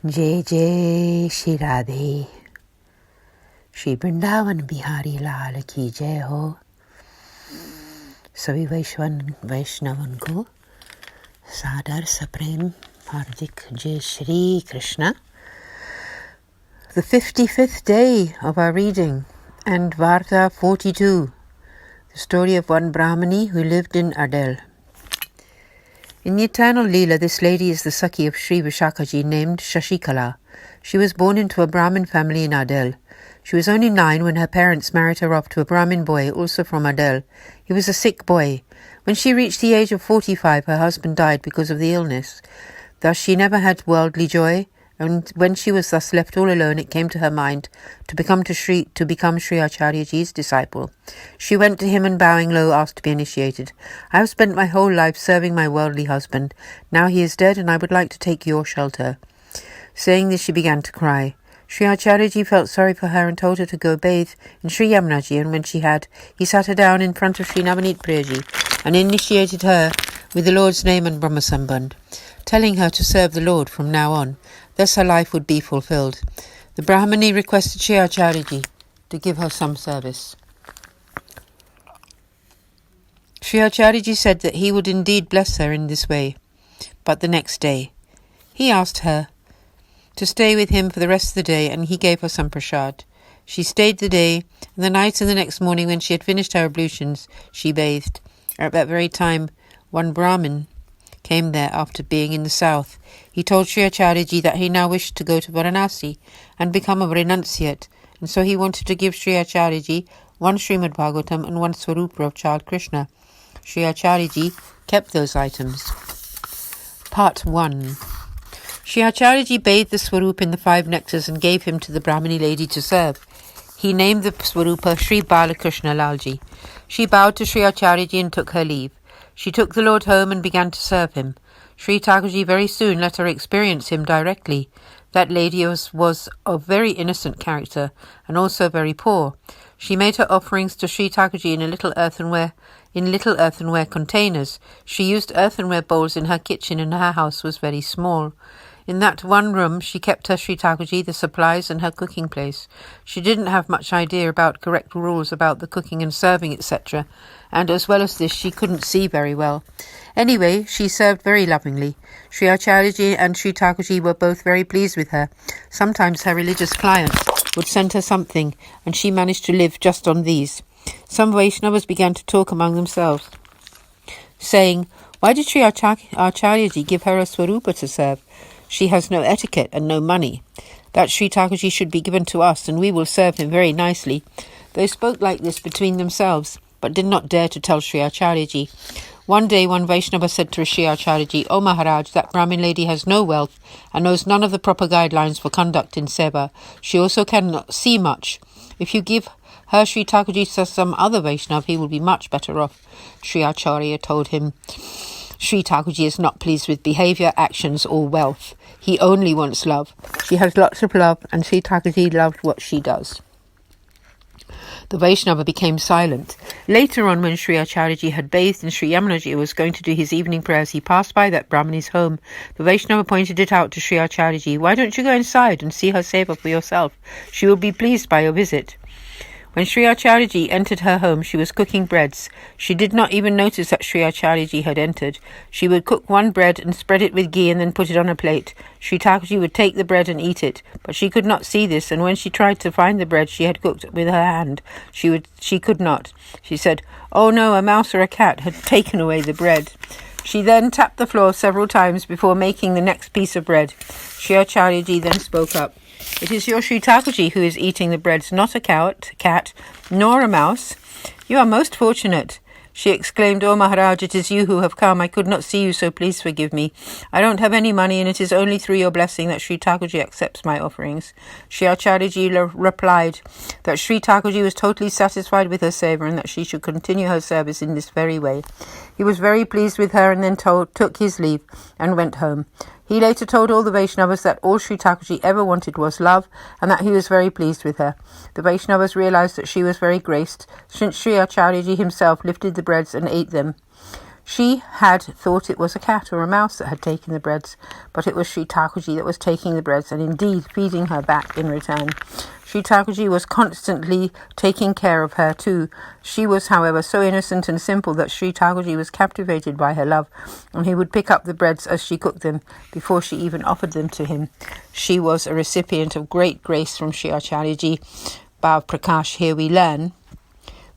जय जय श्री राधे। श्री वृंदावन बिहारी लाल की जय हो। सभी वैष्णवन को सादर सप्रेम हार्दिक जय Shri Krishna. The 55th day of our reading, and Varta 42, the story of one Brahmini who lived in Adel. In the eternal Leela, this lady is the Sakhi of Sri Vishakaji named Shashikala. She was born into a Brahmin family in Adel. She was only 9 when her parents married her off to a Brahmin boy, also from Adel. He was a sick boy. When she reached the age of 45, her husband died because of the illness. Thus she never had worldly joy, and when she was thus left all alone, it came to her mind to become Sri Acharyaji's disciple. She went to him and bowing low asked to be initiated. I have spent my whole life serving my worldly husband. Now he is dead and I would like to take your shelter. Saying this, she began to cry. Sri Acharyaji felt sorry for her and told her to go bathe in Sri Mataji, and when she had, he sat her down in front of Sri Navneet Priyji and initiated her with the Lord's name and Brahma Sambandh, telling her to serve the Lord from now on. Thus her life would be fulfilled. The Brahmini requested Sri Acharyaji to give her some service. Sri Acharyaji said that he would indeed bless her in this way. But the next day, he asked her to stay with him for the rest of the day, and he gave her some prasad. She stayed the day, and the night and the next morning, when she had finished her ablutions, she bathed. At that very time, one Brahmin came there after being in the south. He told Sri Acharyaji that he now wished to go to Varanasi and become a renunciate, and so he wanted to give Sri Acharyaji one Srimad Bhagavatam and one Swarupa of child Krishna. Sri Acharyaji kept those items. Part 1. Sri Acharyaji bathed the Swarupa in the 5 nectars and gave him to the Brahmini lady to serve. He named the Swarupa Sri Balakrishna Lalji. She bowed to Sri Acharyaji and took her leave. She took the Lord home and began to serve him. Sri Thakurji very soon let her experience him directly. That lady was of very innocent character and also very poor. She made her offerings to Sri Thakurji in little earthenware containers. She used earthenware bowls in her kitchen, and her house was very small. In that one room she kept her Sri Thakurji, the supplies, and her cooking place. She didn't have much idea about correct rules about the cooking and serving, etc., and as well as this she couldn't see very well. Anyway, she served very lovingly. Sri Acharyaji and Sri Thakurji were both very pleased with her. Sometimes her religious clients would send her something, and she managed to live just on these. Some Vaishnavas began to talk among themselves, saying, "Why did Sri Acharyaji give her a Swarupa to serve? She has no etiquette and no money. That Sri Thakurji should be given to us, and we will serve him very nicely." They spoke like this between themselves, but did not dare to tell Sri Acharyaji. One day one Vaishnava said to Sri Acharyaji, "O Maharaj, that Brahmin lady has no wealth and knows none of the proper guidelines for conduct in Seva. She also cannot see much. If you give her Sri Thakurji to some other Vaishnav, he will be much better off." Sri Acharya told him, "Sri Thakurji is not pleased with behaviour, actions or wealth. He only wants love. She has lots of love, and Sri Thakurji loved what she does." The Vaishnava became silent. Later on, when Sri Acharyaji had bathed in Sri Mataji and was going to do his evening prayers, he passed by that Brahmini's home. The Vaishnava pointed it out to Sri Acharyaji. "Why don't you go inside and see her seva for yourself? She will be pleased by your visit." When Sri Acharyaji entered her home, she was cooking breads. She did not even notice that Sri Acharyaji had entered. She would cook one bread and spread it with ghee and then put it on a plate. Sri Thakurji would take the bread and eat it, but she could not see this, and when she tried to find the bread she had cooked with her hand, she could not. She said, "Oh no, a mouse or a cat had taken away the bread." She then tapped the floor several times before making the next piece of bread. Sri Acharyaji then spoke up. "It is your Sri Thakurji who is eating the bread, not a cat, nor a mouse. You are most fortunate." She exclaimed, "O Maharaj, it is you who have come. I could not see you, so please forgive me. I don't have any money, and it is only through your blessing that Sri Thakurji accepts my offerings." Sri Acharyaji replied that Sri Thakurji was totally satisfied with her seva and that she should continue her service in this very way. He was very pleased with her and then took his leave and went home. He later told all the Vaishnavas that all Sri Thakurji ever wanted was love, and that he was very pleased with her. The Vaishnavas realized that she was very graced, since Sri Acharyaji himself lifted the breads and ate them. She had thought it was a cat or a mouse that had taken the breads, but it was Sri Thakurji that was taking the breads and indeed feeding her back in return. Sri Thakurji was constantly taking care of her too. She was, however, so innocent and simple that Sri Thakurji was captivated by her love, and he would pick up the breads as she cooked them before she even offered them to him. She was a recipient of great grace from Sri Acharyaji. Bhav Prakash, here we learn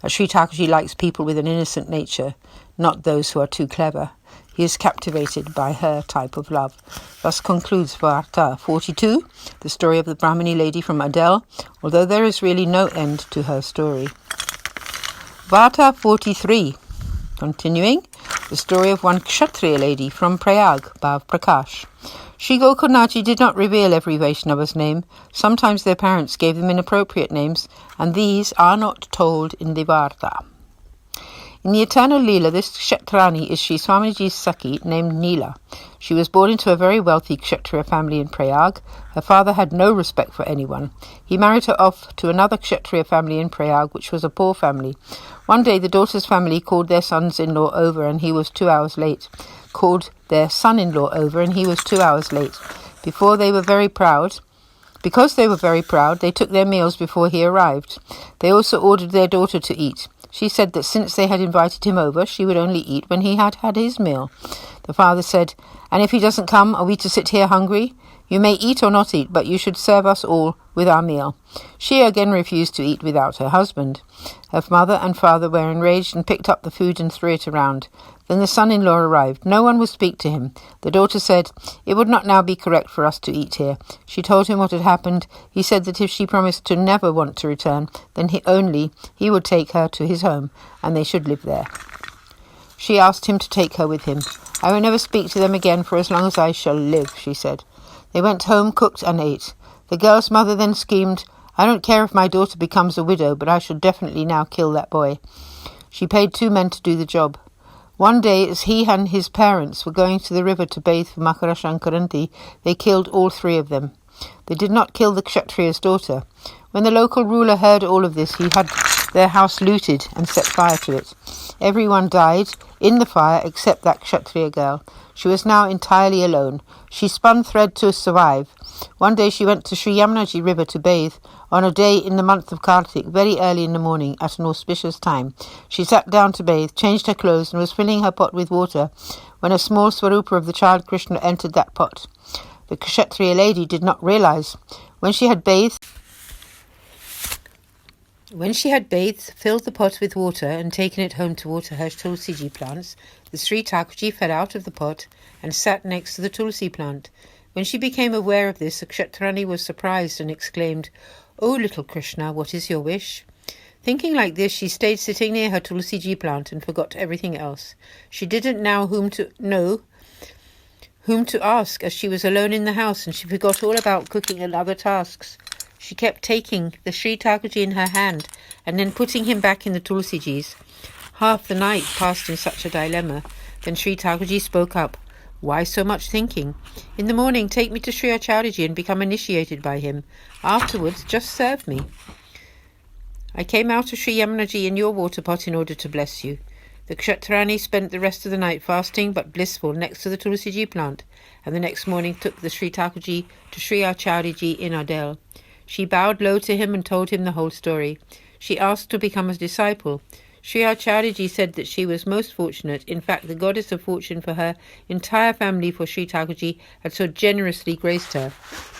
that Sri Thakurji likes people with an innocent nature, not those who are too clever. He is captivated by her type of love. Thus concludes Varta 42, the story of the Brahmini lady from Adel, although there is really no end to her story. Varta 43, continuing, the story of one Kshatriya lady from Prayag, Bhav Prakash. Sri Gokulnathji did not reveal every Vaishnava's name. Sometimes their parents gave them inappropriate names, and these are not told in the Varta. In the eternal Leela, this Kshatrani is Sri Swamiji's Sakhi named Neela. She was born into a very wealthy Kshatriya family in Prayag. Her father had no respect for anyone. He married her off to another Kshatriya family in Prayag, which was a poor family. One day the daughter's family called their sons-in-law over and he was 2 hours late. Called their son-in-law over and he was 2 hours late. Because they were very proud, they took their meals before he arrived. They also ordered their daughter to eat. She said that since they had invited him over, she would only eat when he had had his meal. The father said, "And if he doesn't come, are we to sit here hungry? You may eat or not eat, but you should serve us all with our meal." She again refused to eat without her husband. Her mother and father were enraged and picked up the food and threw it around. Then the son-in-law arrived. No one would speak to him. The daughter said, "It would not now be correct for us to eat here." She told him what had happened. He said that if she promised to never want to return, then he would take her to his home, and they should live there. She asked him to take her with him. "I will never speak to them again for as long as I shall live," she said. They went home, cooked and ate. The girl's mother then schemed, "I don't care if my daughter becomes a widow, but I shall definitely now kill that boy." She paid 2 men to do the job. One day, as he and his parents were going to the river to bathe for Makara Sankranti, they killed all 3 of them. They did not kill the Kshatriya's daughter. When the local ruler heard all of this, he had their house looted and set fire to it. Everyone died in the fire except that Kshatriya girl. She was now entirely alone. She spun thread to survive. One day she went to Sri Yamunaji river to bathe on a day in the month of Kartik, very early in the morning at an auspicious time. She sat down to bathe, changed her clothes and was filling her pot with water when a small Swarupa of the child Krishna entered that pot. The Kshatriya lady did not realize. When she had bathed, filled the pot with water and taken it home to water her Tulsiji plants, the Sri Thakurji fell out of the pot and sat next to the Tulsi plant. When she became aware of this, the Kshatrani was surprised and exclaimed, "Oh, little Krishna, what is your wish?" Thinking like this, she stayed sitting near her Tulsiji plant and forgot everything else. She didn't know whom to ask, as she was alone in the house, and she forgot all about cooking and other tasks. She kept taking the Sri Thakurji in her hand and then putting him back in the Tulsijis. Half the night passed in such a dilemma. Then Sri Thakurji spoke up. "Why so much thinking? In the morning, take me to Sri Acharyaji and become initiated by him. Afterwards, just serve me. I came out of Sri Yamunaji in your water pot in order to bless you." The Kshatrani spent the rest of the night fasting but blissful next to the Tulsiji plant, and the next morning took the Sri Thakurji to Sri Acharyaji in Adel. She bowed low to him and told him the whole story. She asked to become a disciple. Sri Acharyaji said that she was most fortunate. In fact, the goddess of fortune for her entire family, for Sri Thakurji had so generously graced her.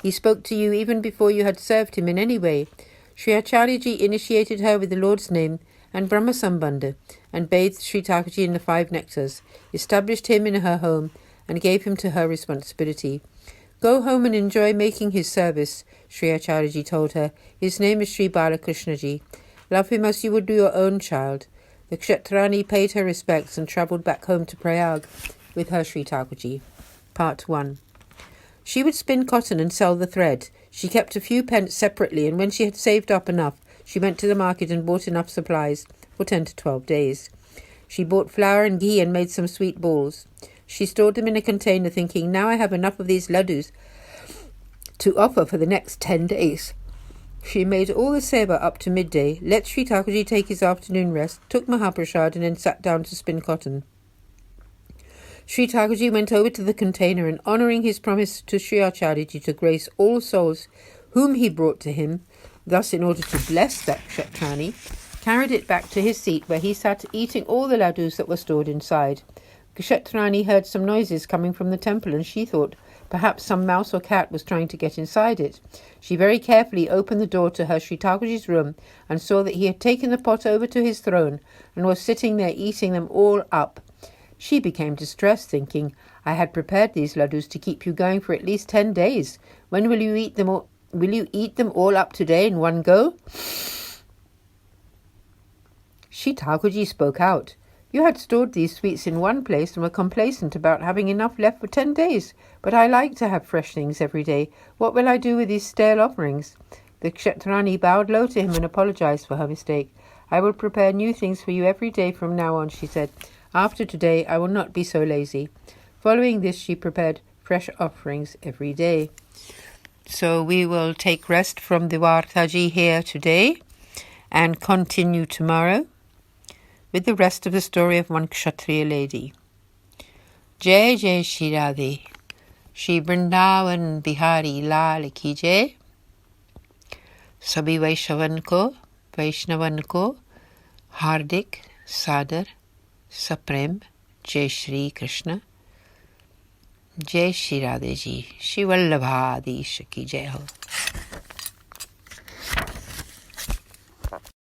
He spoke to you even before you had served him in any way. Sri Acharyaji initiated her with the Lord's name and Brahma Sambandha, and bathed Sri Thakurji in the 5 nectars, established him in her home, and gave him to her responsibility. "Go home and enjoy making his service," Sri Acharyaji told her. "His name is Sri Balakrishnaji. Love him as you would do your own child." The Kshatrani paid her respects and travelled back home to Prayag with her Sri Thakurji. Part 1. She would spin cotton and sell the thread. She kept a few pence separately, and when she had saved up enough, she went to the market and bought enough supplies for 10 to 12 days. She bought flour and ghee and made some sweet balls. She stored them in a container, thinking, "Now I have enough of these laddus to offer for the next 10 days. She made all the seva up to midday, let Sri Thakurji take his afternoon rest, took Mahaprasad, and then sat down to spin cotton. Sri Thakurji went over to the container and, honouring his promise to Sri Acharyaji to grace all souls whom he brought to him, thus in order to bless that kshatrani, carried it back to his seat where he sat eating all the laddus that were stored inside. Kshatrani heard some noises coming from the temple, and she thought perhaps some mouse or cat was trying to get inside it. She very carefully opened the door to her Sri Thakurji's room and saw that he had taken the pot over to his throne and was sitting there eating them all up. She became distressed, thinking, I had prepared these laddus to keep you going for at least 10 days. When will you eat them all? Will you eat them all up today in one go? Sri Thakurji spoke out. You had stored these sweets in one place and were complacent about having enough left for 10 days. But I like to have fresh things every day. What will I do with these stale offerings? The kshatrani bowed low to him and apologized for her mistake. I will prepare new things for you every day from now on, she said. After today, I will not be so lazy. Following this, she prepared fresh offerings every day. So we will take rest from the Vartaji here today and continue tomorrow with the rest of the story of one Kshatriya lady. Jai Jai Shri Radhe, Shri Vrindavan Bihari Lal Ki Jai. Sabhi Vaishnavan ko Hardik Sadar Saprem Jai Shri Krishna. Jai Shri Radhe Ji, Shri Vallabhadisha Ki Jai Ho.